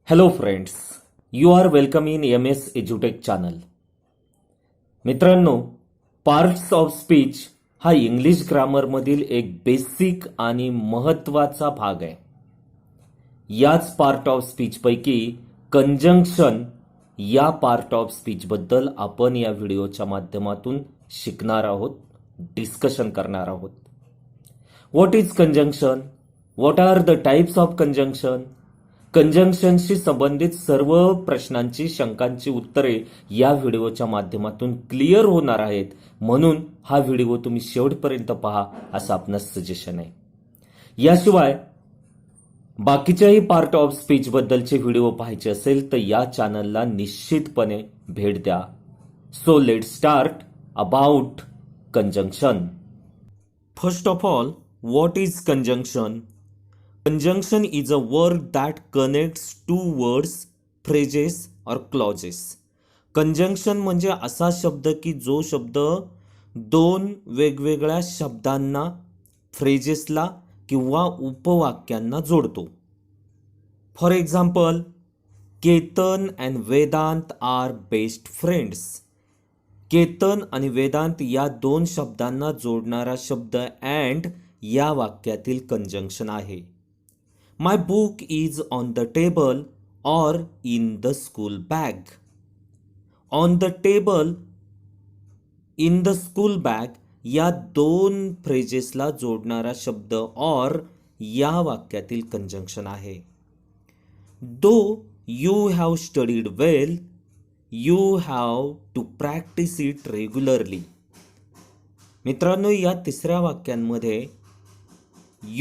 Hello friends, you are welcome in MS एज्युटेक channel. मित्रांनो, parts of speech हा English ग्रामरमधील एक बेसिक आणि महत्त्वाचा भाग आहे. याच पार्ट ऑफ स्पीच पैकी कंजंक्शन या पार्ट ऑफ स्पीच बद्दल आपण या व्हिडिओच्या माध्यमातून शिकणार आहोत, डिस्कशन करणार आहोत. What is conjunction? What are the types of conjunction? कंजंक्शनशी संबंधित सर्व प्रश्नांची, शंकांची उत्तरे या व्हिडिओच्या माध्यमातून क्लिअर होणार आहेत. म्हणून हा व्हिडिओ तुम्ही शेवटपर्यंत पहा असं आपणास सजेशन आहे. याशिवाय बाकीच्याही पार्ट ऑफ स्पीच बद्दलचे व्हिडिओ पाहायचे असेल तर या चॅनलला निश्चितपणे भेट द्या. So let start about conjunction. First of all, what is conjunction? Conjunction is a word that connects two words, phrases or clauses. Conjunction म्हणजे असा शब्द की जो शब्द दोन वेगवेगळ्या शब्दांना, फ्रेजेसला किंवा उपवाक्यांना जोडतो. For example, Ketan and Vedant are best friends. Ketan आणि वेदांत या दोन शब्दांना जोडणारा शब्द अँड या वाक्यातील कंजंक्शन आहे. My book is on the table or in the school bag. On the table, in the school bag या दोन फ्रेजेसला जोडणारा शब्द और या वाक्यातील कंजंक्शन आहे. Though you have studied well, you have to practice it regularly. मित्रांनो, या तिसऱ्या वाक्यांमध्ये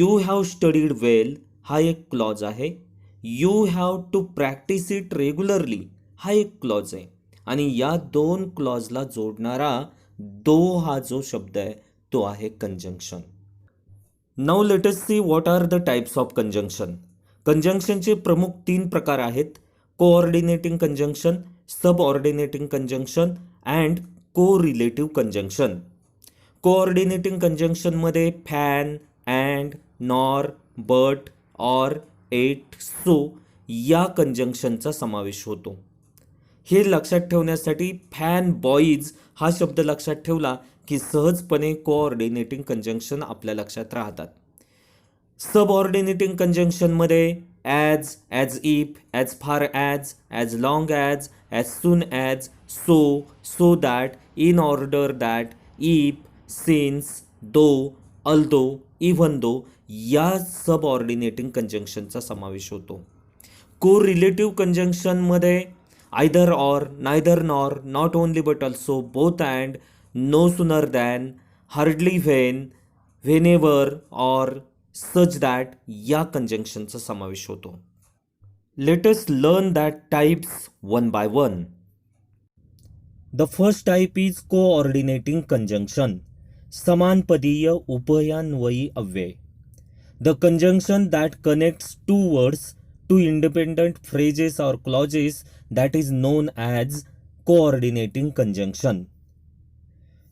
you have studied well हा एक क्लॉज आहे. You have to practice it regularly हा एक क्लॉज आहे. आणि या दोन क्लॉजला जोडणारा दो हा जो शब्द आहे तो आहे conjunction. Now let us see what are the types of conjunction. कंजंक्शनचे प्रमुख 3 प्रकार आहेत: coordinating conjunction, subordinating conjunction and correlative conjunction. Coordinating कंजंक्शनमध्ये for, and, nor, but, or, yet, so या कंजंक्शनचा समावेश होतो. हे लक्षात ठेवण्यासाठी फॅन बॉईज हा शब्द लक्षात ठेवला की सहजपणे कोऑर्डिनेटिंग कंजंक्शन आपल्या लक्षात राहतात. सबऑर्डिनेटिंग कंजंक्शनमध्ये as, as if, as far as long as soon as, so, so that, in order that, if, since, though, although, even though या सबऑर्डिनेटिंग कंजंक्शनचा समावेश होतो. को रिलेटिव्ह कंजंक्शनमध्ये either or, neither nor, not only but also, both and, no sooner than, hardly when, whenever or such that या कंजंक्शनचा समावेश होतो. Let us learn that types one by one. The first type is coordinating conjunction, समानपदीय उभयान्वयी अव्यय. The conjunction that connects two words to independent phrases or clauses that is known as coordinating conjunction.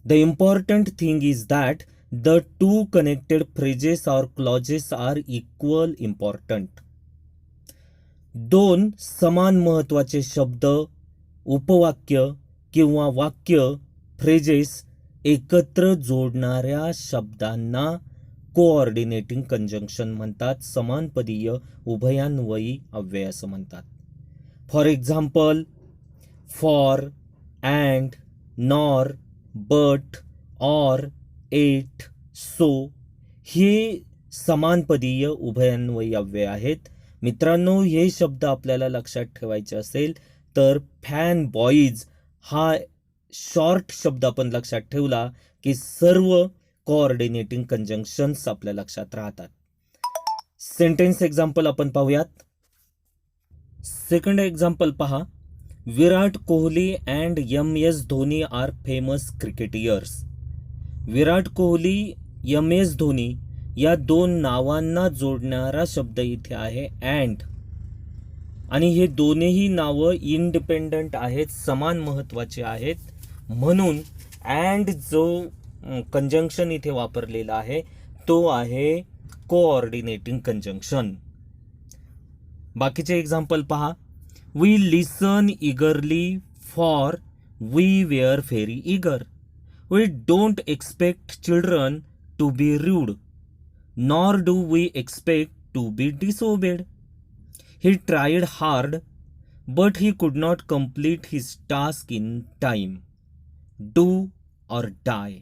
The important thing is that the two connected phrases or clauses are equal important. दोन समान महत्त्वाचे शब्द, उपवाक्य किंवा वाक्य, phrases एकत्र जोडणाऱ्या शब्दांना coordinating conjunction म्हणतात, समानपदीय उभयान्वयी अव्यय असं म्हणतात. For example, for, and, nor, but, or, yet, so हे समानपदीय उभयान्वयी अव्यय आहेत. मित्रांनो, हे शब्द आपल्याला लक्षात ठेवायचे असेल तर फॅन बॉईज हा शॉर्ट शब्द आपण लक्षात ठेवला की सर्व कोऑर्डिनेटिंग कंजंक्शन्स आपल्या लक्षात राहतात. सेंटेन्स एक्झाम्पल आपण पाहूयात. सेकंड एक्झाम्पल पहा. Virat Kohli and MS Dhoni are famous cricketers. Virat Kohli, MS Dhoni या दोन नावांना जोडणारा शब्द इथे आहे अँड. आणि हे दोन्ही नावं इंडिपेंडंट आहेत, समान महत्त्वाचे आहेत. म्हणून अँड जो कंजंक्शन इथे वापरलेला आहे तो आहे कोऑर्डिनेटिंग कंजंक्शन. बाकीचे एक्झाम्पल पहा. We listen eagerly for we were very eager. We don't expect children to be rude, nor do we expect to be disobeyed. He tried hard, but he could not complete his task in time. Do or die.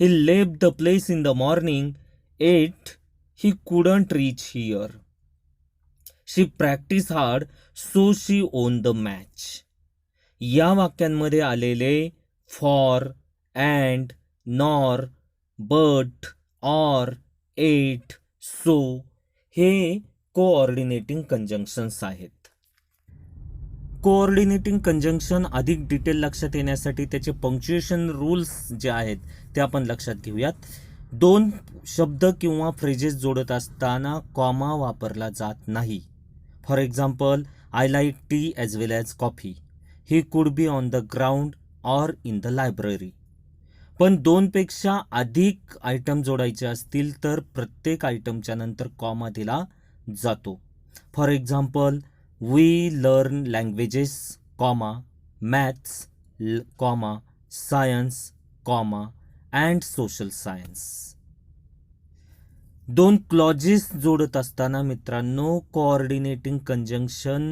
He left the place in the morning, yet he couldn't reach here. She practiced hard, so she won the match. या वाक्यांमध्ये आलेले for, and, nor, but, or, yet, so हे coordinating conjunctions आहेत. Coordinating conjunction अधिक detail लक्षात येण्यासाठी त्याचे punctuation rules जे आहेत ते आपण लक्षात घेऊयात. दोन शब्द किंवा फ्रेजेस जोडत असताना कॉमा वापरला जात नाही. For example, I like tea as well as coffee. He could be on the ground or in the library. पण दोनपेक्षा अधिक आयटम जोडायचे असतील तर प्रत्येक आयटमच्या नंतर कॉमा दिला जातो. For example, we learn languages, comma, maths, comma, science, comma, and social science. दोन क्लॉजेस जोडत असताना मित्रांनो कोऑर्डिनेटिंग कंजंक्शन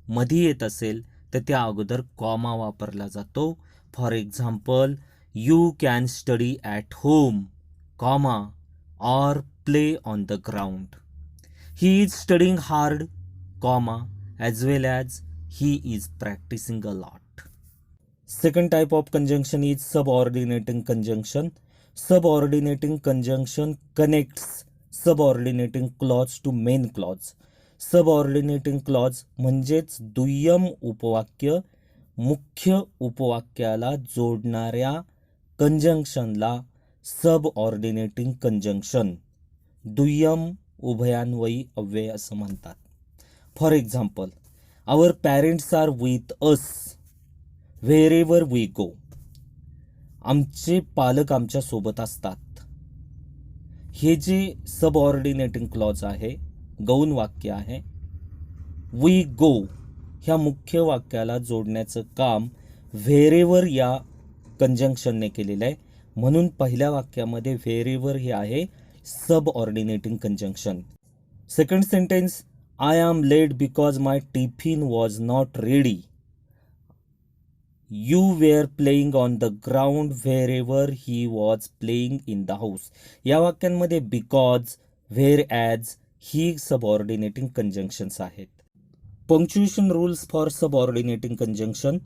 मध्ये येत असेल तर त्या अगोदर कॉमा वापरला जातो. For example, you can study at home, comma, or play on the ground. He is studying hard, comma, as well as he is practicing a lot. Second type of conjunction is subordinating conjunction. Subordinating conjunction connects subordinating clause to main clause. Subordinating clause म्हणजेच दुय्यम उपवाक्य मुख्य उपवाक्याला जोडणाऱ्या कंजंक्शनला subordinating conjunction, दुय्यम उभयान्वयी अव्यय असं म्हणतात. For example, our parents are with us wherever we go. आमचे पालक आमच्या सोबत असतात. हे जे सबऑर्डिनेटिंग क्लॉज आहे, गौण वाक्य आहे, वी गो ह्या मुख्य वाक्याला जोडण्याचं काम व्हेरेवर या कंजंक्शनने केलेलं आहे. म्हणून पहिल्या वाक्यामध्ये व्हेरेवर हे आहे subordinating conjunction. Second sentence, I am late because my tiffin was not ready. You were playing on the ground wherever he was playing in the house. या वाक्यांमध्ये because, whereas ही सबऑर्डिनेटिंग कंजंक्शन्स आहेत. Punctuation rules for subordinating conjunction.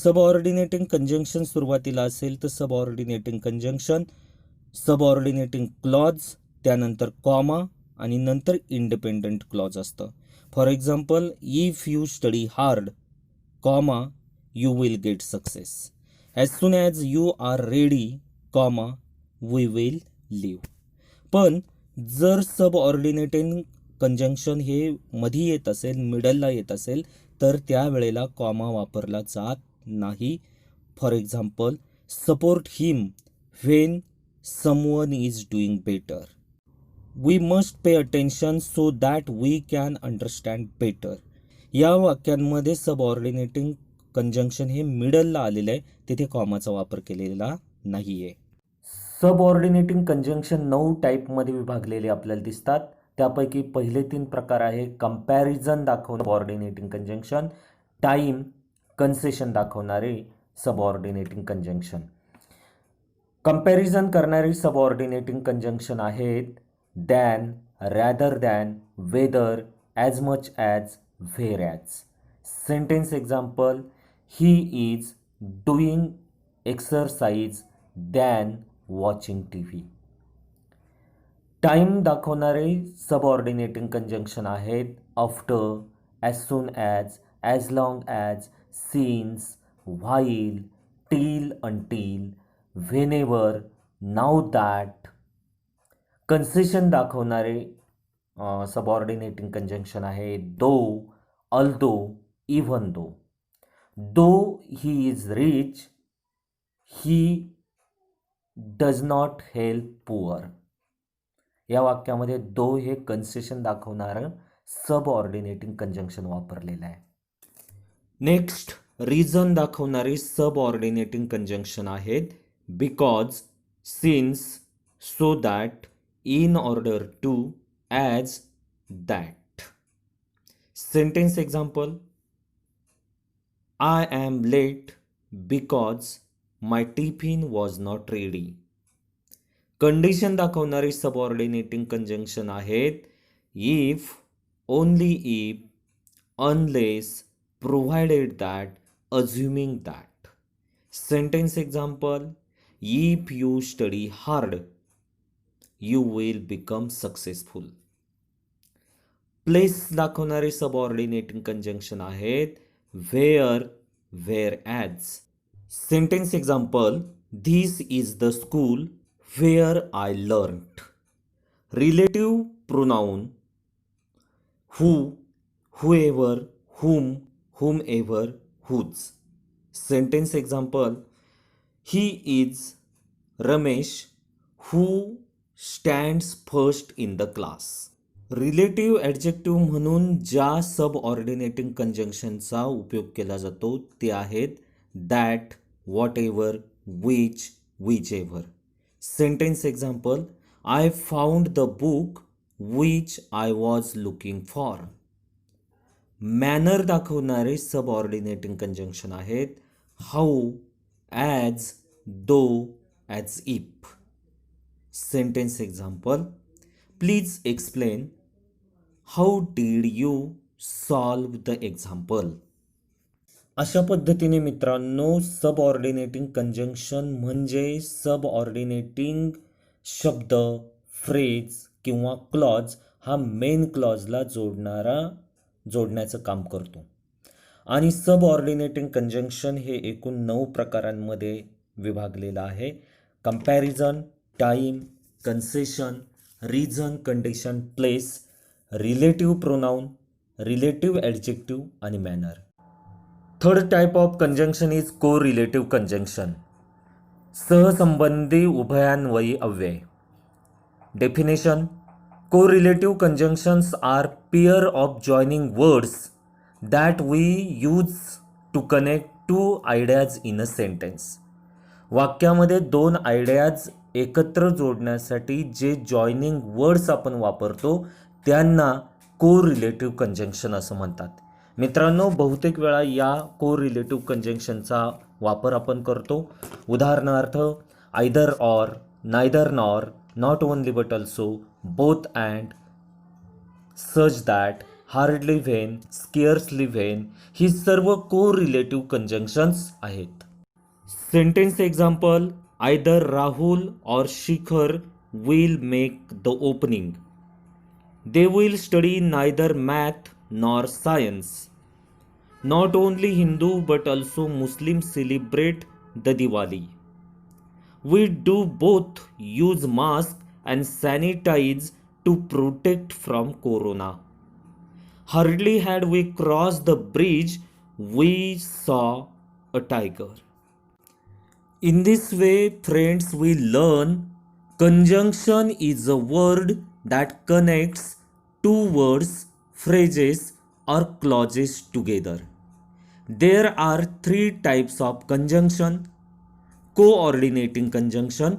Subordinating conjunction सुरुवातीला असेल तर subordinating conjunction, subordinating clause, त्यानंतर comma आणि नंतर इंडिपेंडंट क्लॉज असतं. For example, if you study hard, comma, you will get success. As soon as you are ready, comma, we will leave. पण जर subordinating conjunction हे मध्ये येत असेल, मिडलला येत असेल तर त्यावेळेला कॉमा वापरला जात नाही. For example, support him when someone is doing better. We must pay attention so that we can understand better. या वाक्यांमध्ये सबऑर्डिनेटिंग कंजंक्शन हे मिडलला आलेलं आहे, तिथे कॉमाचा वापर केलेला नाही आहे. सबऑर्डिनेटिंग कंजंक्शन 9 टाईपमध्ये विभागलेले आपल्याला दिसतात. त्यापैकी पहिले 3 प्रकार आहे कंपॅरिझन दाखवणारे सबऑर्डिनेटिंग कंजंक्शन, टाईम, कन्सेशन दाखवणारे सबऑर्डिनेटिंग कंजंक्शन. कंपॅरिझन करणारे सबऑर्डिनेटिंग कंजंक्शन आहेत than, rather than, whether, as much as, whereas. Sentence example, he is doing exercise than watching TV. Time दाखवणारे सबऑर्डिनेटिंग कंजंक्शन आहेत after, as soon as long as, since, while, till, until, whenever, now that. Concession दाखवणारे subordinating conjunction आहे though, although, even though. Though he is rich, he does not help poor. या वाक्यामध्ये दो हे concession दाखवणारं subordinating conjunction वापरलेलं आहे. Next reason दाखवणारे subordinating conjunction आहेत because, since, so that, in order to, as, that. Sentence example, I am late because my tiffin was not ready. Condition दाखवणारे subordinating conjunction आहेत if, only if, unless, provided that, assuming that. Sentence example, if you study hard, you will become successful. Place दाखवणारे subordinating conjunction आहेत where, whereas. Sentence example, this is the school where I learned. Relative pronoun who, whoever, whom, whomever, whose. Sentence example, he is Ramesh who stands first in the class. Relative adjective म्हणून ज्या subordinating कंजंक्शनचा उपयोग केला जातो ते आहेत that, what, which, whichever. Sentence example, I found the book which I was looking for. Manner दाखवणारे subordinating conjunction आहेत how, as, though, as if. Sentence example, please explain how did you solve the example. अशा पद्धतीने मित्रांनो subordinating conjunction म्हणजे subordinating शब्द, phrase किंवा clause हा main क्लॉजला जोडण्याचं काम करतो. आणि सबऑर्डिनेटिंग कंजंक्शन हे एकूण 9 प्रकारांमध्ये विभागलेलं आहे. Comparison, time, concession, reason, condition, place, relative pronoun, relative adjective आणि manner. Third type of conjunction is correlative conjunction. सहसंबंधी उभयान्वयी अव्यय. Definition, co-relative conjunctions are pair of joining words that we use to connect two ideas in a sentence. वाक्यामध्ये 2 ideas एकत्र जोडण्यासाठी जे joining words आपण वापरतो त्यांना को रिलेटिव्ह कंजंक्शन असं म्हणतात. मित्रांनो बहुतेक वेळा या को रिलेटिव्ह कंजंक्शनचा वापर आपण करतो. उदाहरणार्थ either or, neither nor, not only but also, both and, such that, hardly when, scarcely when ही सर्व को रिलेटिव्ह कंजंक्शन्स आहेत. Sentence example, either Rahul or Shikhar will make the opening. They will study neither math nor science. Not only Hindu but also Muslim celebrate the Diwali. We do both use mask and sanitize to protect from corona. Hardly had we crossed the bridge, we saw a tiger. In this way, friends, we learn conjunction is a word that connects two words, phrases, or clauses together. There are 3 types of conjunction: coordinating conjunction,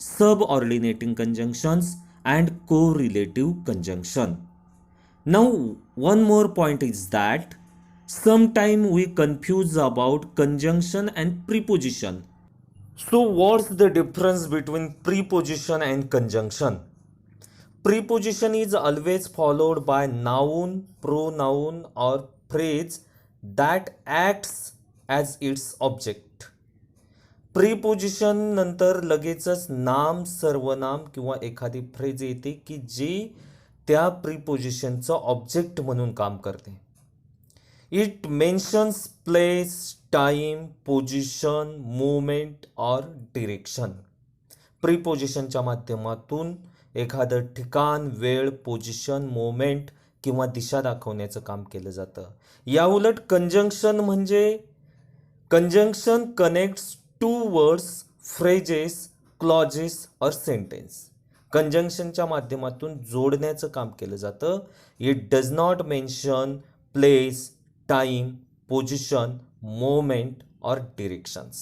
subordinating conjunctions, and correlative conjunction. Now, one more point is that sometimes we confuse about conjunction and preposition. So, what's the difference between preposition and conjunction? Preposition is always followed by noun, pronoun, or phrase that acts as its object. Preposition नंतर लगेचच नाम, सर्वनाम किंवा एखादी phrase येते की जी त्या प्रीपोजिशनचं object म्हणून काम करते. It mentions place, time, position, movement or direction. प्रीपोजिशनच्या माध्यमातून एखादं ठिकाण, वेळ, पोजिशन, मुवमेंट किंवा दिशा दाखवण्याचं काम केलं जातं. याउलट कंजंक्शन म्हणजे conjunction connects two words, phrases, clauses or sentence. कंजंक्शनच्या माध्यमातून जोडण्याचं काम केलं जातं. It does not mention place, time, position, moment or directions.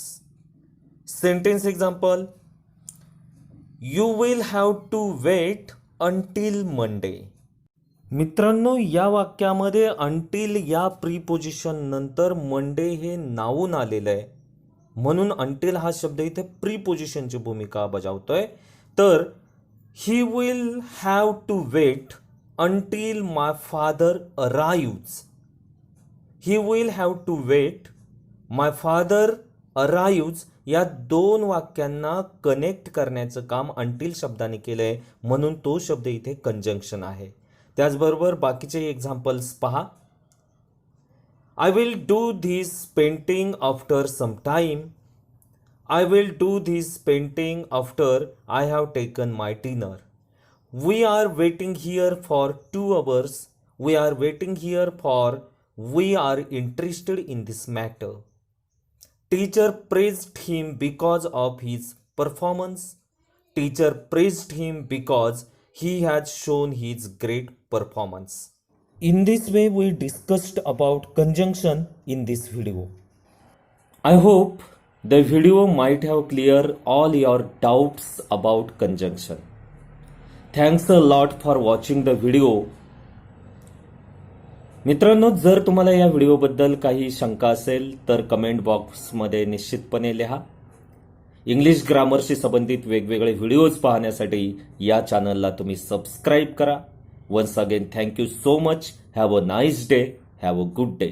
Sentence example, you will have to wait until Monday. मित्रांनो, या वाक्यामध्ये अंटिल या प्रीपोजिशन नंतर मंडे हे नावून आलेलं आहे, म्हणून अंटिल हा शब्द इथे प्रीपोजिशनची भूमिका बजावतोय. तर he will have to wait until my father arrives. He will have to wait my father arrives या दोन वाक्यांना कनेक्ट करण्याचं काम अंटिल शब्दाने केलंय, म्हणून तो शब्द इथे कंजंक्शन आहे. त्याचबरोबर बाकीचे एक्झाम्पल्स पहा. I will do this painting after some time. I will do this painting after I have taken my dinner. We are waiting here for 2 hours. We are waiting here for we are interested in this matter. Teacher praised him because of his performance. Teacher praised him because he had shown his great performance. In this way, we discussed about conjunction in this video. I hope the video might have cleared all your doubts about conjunction. Thanks a lot for watching the video. मित्रांनो, जर तुम्हाला या व्हिडिओबद्दल काही शंका असेल तर comment बॉक्समध्ये निश्चितपणे लिहा. इंग्लिश ग्रामरशी संबंधित वेगवेगळे व्हिडिओज पाहण्यासाठी या चॅनलला तुम्ही सबस्क्राईब करा. Once again thank you so much. Have a nice day. Have a good day.